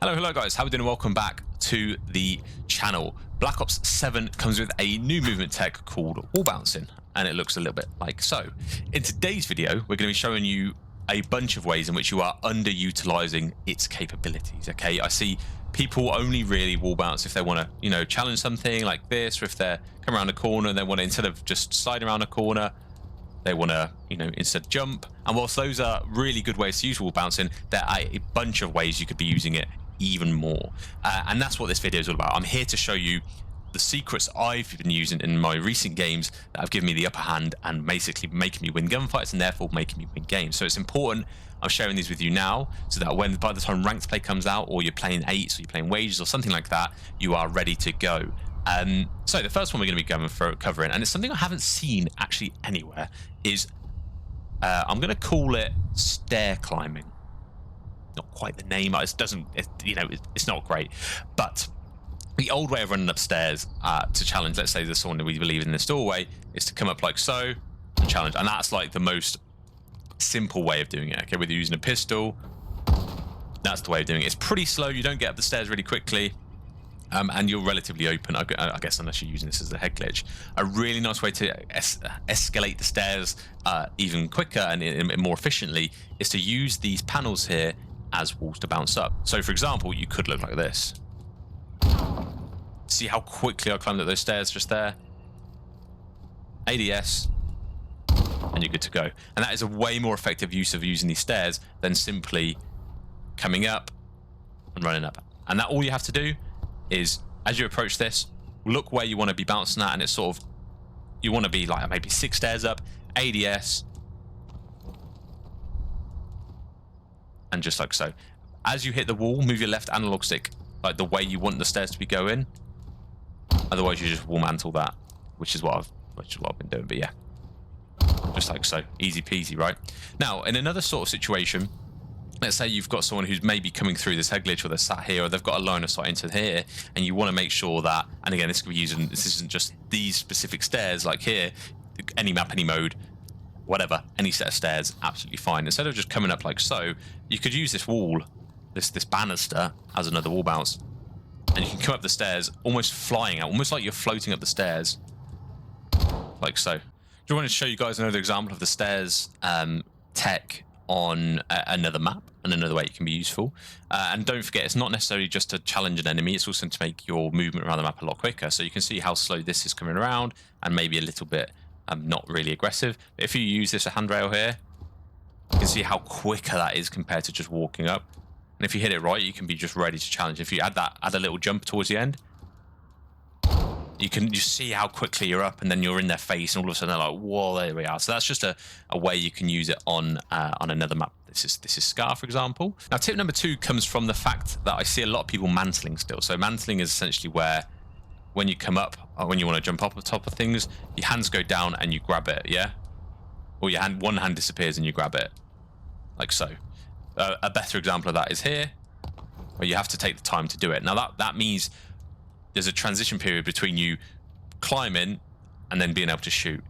Hello guys, how are we doing? Welcome back to the channel. Black Ops 7 comes with a new movement tech called wall bouncing, and it looks a little bit like so. In today's video, we're going to be showing you a bunch of ways in which you are underutilizing its capabilities, okay? I see people only really wall bounce if they want to, challenge something like this, or if they're come around a corner and they want to, instead of just sliding around a corner, they want to, instead jump. And whilst those are really good ways to use wall bouncing, there are a bunch of ways you could be using it even more. And that's what this video is all about. I'm here to show you the secrets I've been using in my recent games that have given me the upper hand and basically making me win gunfights and therefore making me win games. So it's important I'm sharing these with you now so that by the time ranked play comes out, or you're playing 8s or you're playing wages or something like that, you are ready to go. So the first one we're going to be covering, and it's something I haven't seen actually anywhere, is I'm going to call it stair climbing. Not quite the name. It's not great, but the old way of running upstairs to challenge, let's say there's someone that we believe in this doorway, is to come up like so and challenge, and that's like the most simple way of doing it. Okay, whether you're using a pistol, that's the way of doing it. It's pretty slow. You don't get up the stairs really quickly. And you're relatively open, I guess, unless you're using this as a head glitch. A really nice way to escalate the stairs even quicker and more efficiently is to use these panels here as walls to bounce up. So, for example, you could look like this. See how quickly I climbed up those stairs just there? ADS, and you're good to go. And that is a way more effective use of using these stairs than simply coming up and running up. And that all you have to do is, as you approach this, look where you want to be bouncing at, and it's sort of, you want to be like maybe 6 stairs up, ADS, and just like so. As you hit the wall, move your left analog stick like the way you want the stairs to be going. Otherwise, you just wall mantle that, which is what I've been doing. But yeah, just like so, easy peasy, right? Now, in another sort of situation, let's say you've got someone who's maybe coming through this head glitch, or they're sat here, or they've got a line of sight into here, and you want to make sure that, and again, this isn't just these specific stairs, like here, any map, any mode, whatever, any set of stairs, absolutely fine. Instead of just coming up like so, you could use this wall, this banister, as another wall bounce, and you can come up the stairs almost flying out, almost like you're floating up the stairs, like so. I wanted to show you guys another example of the stairs tech on another map and another way it can be useful. And don't forget, it's not necessarily just to challenge an enemy, it's also to make your movement around the map a lot quicker. So you can see how slow this is coming around and maybe a little bit not really aggressive. But if you use this handrail here, you can see how quicker that is compared to just walking up. And if you hit it right, you can be just ready to challenge. If you add a little jump towards the end, you can just see how quickly you're up, and then you're in their face, and all of a sudden they're like, whoa, there we are. So that's just a way you can use it on another map. This is Scar, for example. Now, tip number 2 comes from the fact that I see a lot of people mantling still. So mantling is essentially where, when you come up, or when you want to jump up on top of things, your hands go down and you grab it, yeah? Or one hand disappears and you grab it, like so. A better example of that is here, where you have to take the time to do it. Now, that means there's a transition period between you climbing and then being able to shoot.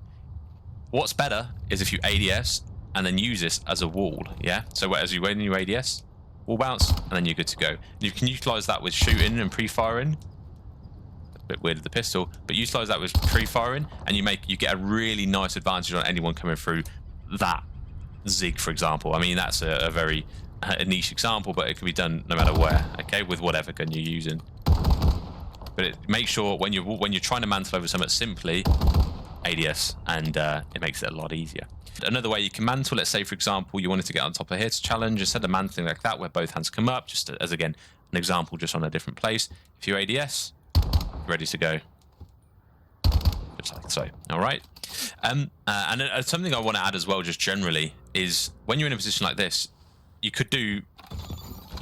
What's better is if you ADS and then use this as a wall, yeah? So when you ADS, wall bounce, and then you're good to go. You can utilize that with shooting and pre-firing. A bit weird with the pistol, but utilize that with pre-firing, and you get a really nice advantage on anyone coming through that zig, for example. I mean, that's a very niche example, but it can be done no matter where, okay, with whatever gun you're using. But make sure when you're trying to mantle over something, simply ADS, and it makes it a lot easier. Another way you can mantle, let's say, for example, you wanted to get on top of here to challenge, instead of mantling like that, where both hands come up, just as, again, an example, just on a different place. If you ADS, you're ready to go. Just like so, all right? And something I want to add as well, just generally, is when you're in a position like this, you could do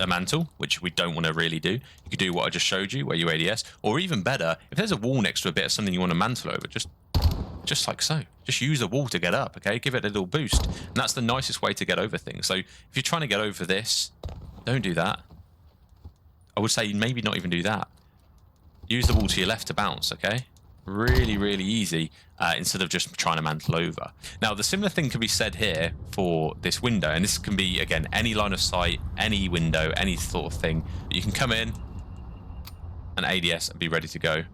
a mantle, which we don't want to really do. You could do what I just showed you, where you ADS, or even better, if there's a wall next to a bit of something you want to mantle over, just like so. Just use the wall to get up, okay? Give it a little boost. And that's the nicest way to get over things. So if you're trying to get over this, don't do that. I would say maybe not even do that. Use the wall to your left to bounce, okay? Really easy instead of just trying to mantle over. Now, the similar thing can be said here for this window, and this can be, again, any line of sight, any window, any sort of thing. You can come in and ADS and be ready to go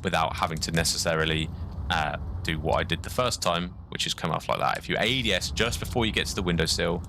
without having to necessarily do what I did the first time, which is come off like that. If you ADS just before you get to the windowsill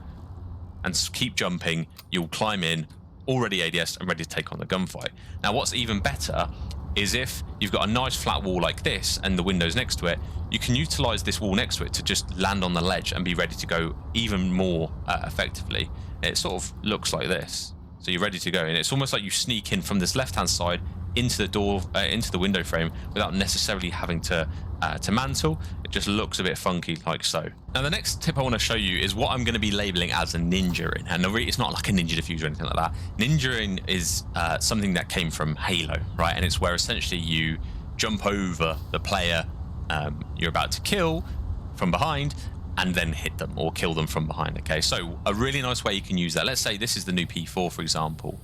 and keep jumping, you'll climb in, already ADS and ready to take on the gunfight. Now, what's even better is if you've got a nice flat wall like this and the windows next to it, you can utilize this wall next to it to just land on the ledge and be ready to go even more effectively. It sort of looks like this. So you're ready to go, and it's almost like you sneak in from this left-hand side into the door, into the window frame, without necessarily having to mantle. It just looks a bit funky, like so. Now, the next tip I want to show you is what I'm going to be labeling as a ninja-in, and it's not like a ninja diffuser or anything like that. Ninja-in is something that came from Halo, right? And it's where essentially you jump over the player you're about to kill from behind, and then hit them or kill them from behind. Okay, so a really nice way you can use that. Let's say this is the new P4, for example.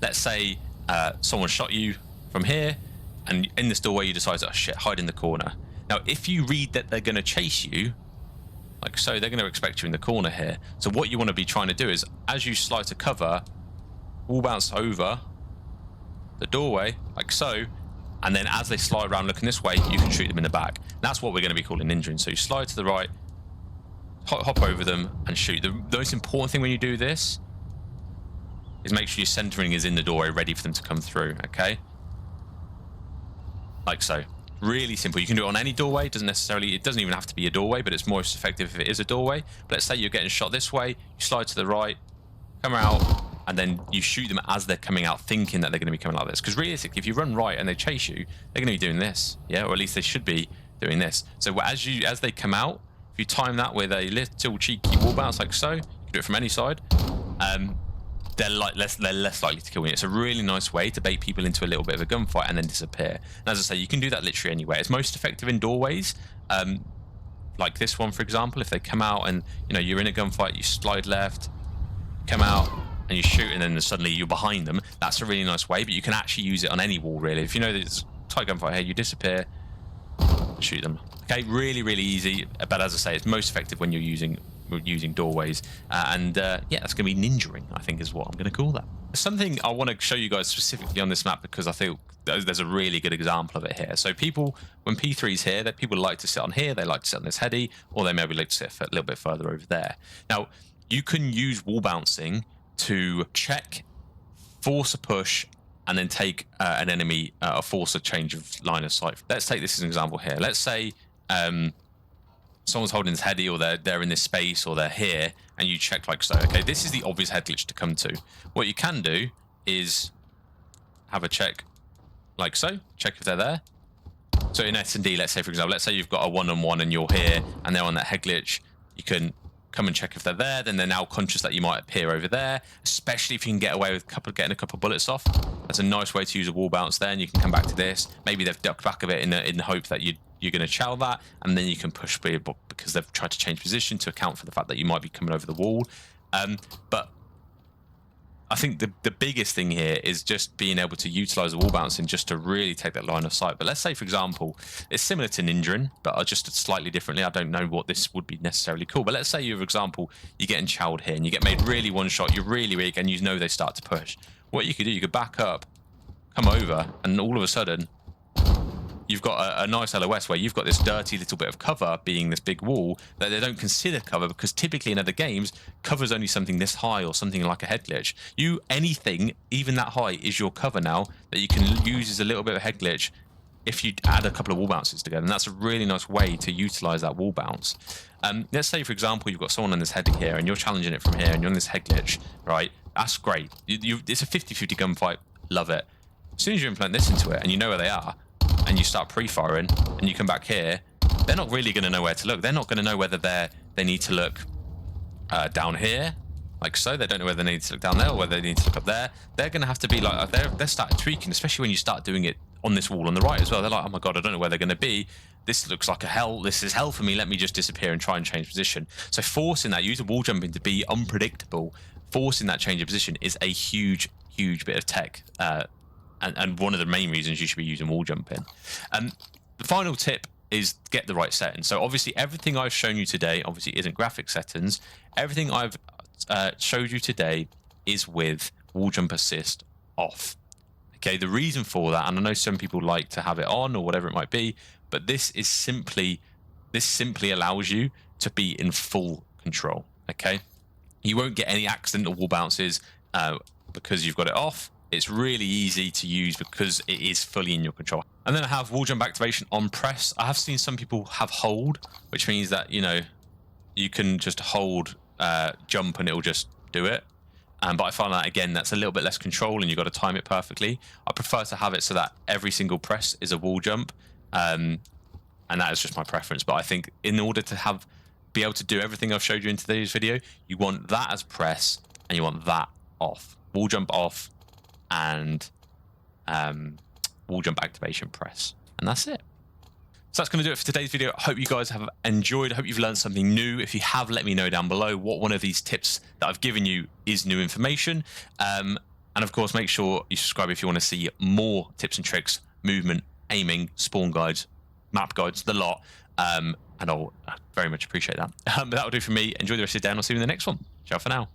Let's say someone shot you from here, and in this doorway you decide, oh shit, hide in the corner. Now, if you read that they're going to chase you, like so, they're going to expect you in the corner here. So what you want to be trying to do is, as you slide to cover, wall bounce over the doorway, like so, and then as they slide around looking this way, you can shoot them in the back. That's what we're going to be calling ninja. So you slide to the right, hop over them and shoot. The most important thing when you do this is make sure your centering is in the doorway, ready for them to come through, okay? Like so. Really simple. You can do it on any doorway. It doesn't even have to be a doorway, but it's most effective if it is a doorway. But let's say you're getting shot this way, you slide to the right, come out, and then you shoot them as they're coming out, thinking that they're going to be coming like this. Because realistically, if you run right and they chase you, they're going to be doing this, yeah? Or at least they should be doing this. So as they come out, if you time that with a little cheeky wall bounce like so, you can do it from any side, they're less likely to kill you. It's a really nice way to bait people into a little bit of a gunfight and then disappear. And as I say, you can do that literally anywhere. It's most effective in doorways, like this one, for example. If they come out and you're in a gunfight, you slide left, come out, and you shoot, and then suddenly you're behind them. That's a really nice way, but you can actually use it on any wall, really. If you know there's a tight gunfight here, you disappear, shoot them. Okay, really easy. But as I say, it's most effective when you're using doorways, yeah, that's going to be ninja-ing, I think is what I'm going to call that. Something I want to show you guys specifically on this map, because I think there's a really good example of it here. So people, when P3's here, that people like to sit on here, they like to sit on this heady, or they maybe like to sit a little bit further over there. Now, you can use wall bouncing to check, force a push, and then take an enemy, force a change of line of sight. Let's take this as an example here. Let's say someone's holding this heady, or they're in this space, or they're here, and you check like so. Okay, this is the obvious head glitch to come to. What you can do is have a check like so. Check if they're there. So in S&D, let's say, for example, let's say you've got a one-on-one and you're here, and they're on that head glitch. You can come and check if they're there. Then they're now conscious that you might appear over there, especially if you can get away with getting a couple of bullets off. That's a nice way to use a wall bounce there, and you can come back to this. Maybe they've ducked back a bit in the hope that you're going to chow that, and then you can push because they've tried to change position to account for the fact that you might be coming over the wall. But I think the biggest thing here is just being able to utilize the wall bouncing just to really take that line of sight. But let's say, for example, it's similar to ninja-ing, but just slightly differently. I don't know what this would be necessarily cool, but let's say, for example, you're getting chowed here and you get made really one shot, you're really weak, and you know they start to push. What you could do, you could back up, come over, and all of a sudden you've got a nice LOS where you've got this dirty little bit of cover being this big wall that they don't consider cover, because typically in other games, cover's only something this high or something like a head glitch. Anything, even that high, is your cover now that you can use as a little bit of a head glitch if you add a couple of wall bounces together. And that's a really nice way to utilize that wall bounce. Let's say, for example, you've got someone on this heady here and you're challenging it from here and you're on this head glitch, right? That's great. It's a 50-50 gunfight. Love it. As soon as you implement this into it and you know where they are, and you start pre-firing, and you come back here, they're not really going to know where to look. They're not going to know whether they need to look down here, like so. They don't know whether they need to look down there or whether they need to look up there. They're going to have to be like, they're starting tweaking, especially when you start doing it on this wall on the right as well. They're like, oh my god, I don't know where they're going to be. This looks like a hell. This is hell for me. Let me just disappear and try and change position. So forcing that, using wall jumping to be unpredictable, forcing that change of position is a huge bit of tech and one of the main reasons you should be using wall jumping. The final tip is get the right settings. So obviously everything I've shown you today obviously isn't graphic settings. Everything I've showed you today is with wall jump assist off. Okay, the reason for that, and I know some people like to have it on or whatever it might be, but this simply allows you to be in full control. Okay, you won't get any accidental wall bounces because you've got it off. It's really easy to use because it is fully in your control. And then I have wall jump activation on press. I have seen some people have hold, which means that, you know, you can just hold jump and it'll just do it. But I find that, again, that's a little bit less control and you've got to time it perfectly. I prefer to have it so that every single press is a wall jump. And that is just my preference. But I think in order to be able to do everything I've showed you in today's video, you want that as press and you want that off. Wall jump off and wall jump activation press. And that's it. So that's going to do it for today's video. I hope you guys have enjoyed. I hope you've learned something new. If you have, let me know down below what one of these tips that I've given you is new information. And of course, make sure you subscribe if you want to see more tips and tricks, movement, aiming, spawn guides, map guides, the lot. And I'll very much appreciate that. But that'll do for me. Enjoy the rest of your day and I'll see you in the next one. Ciao for now.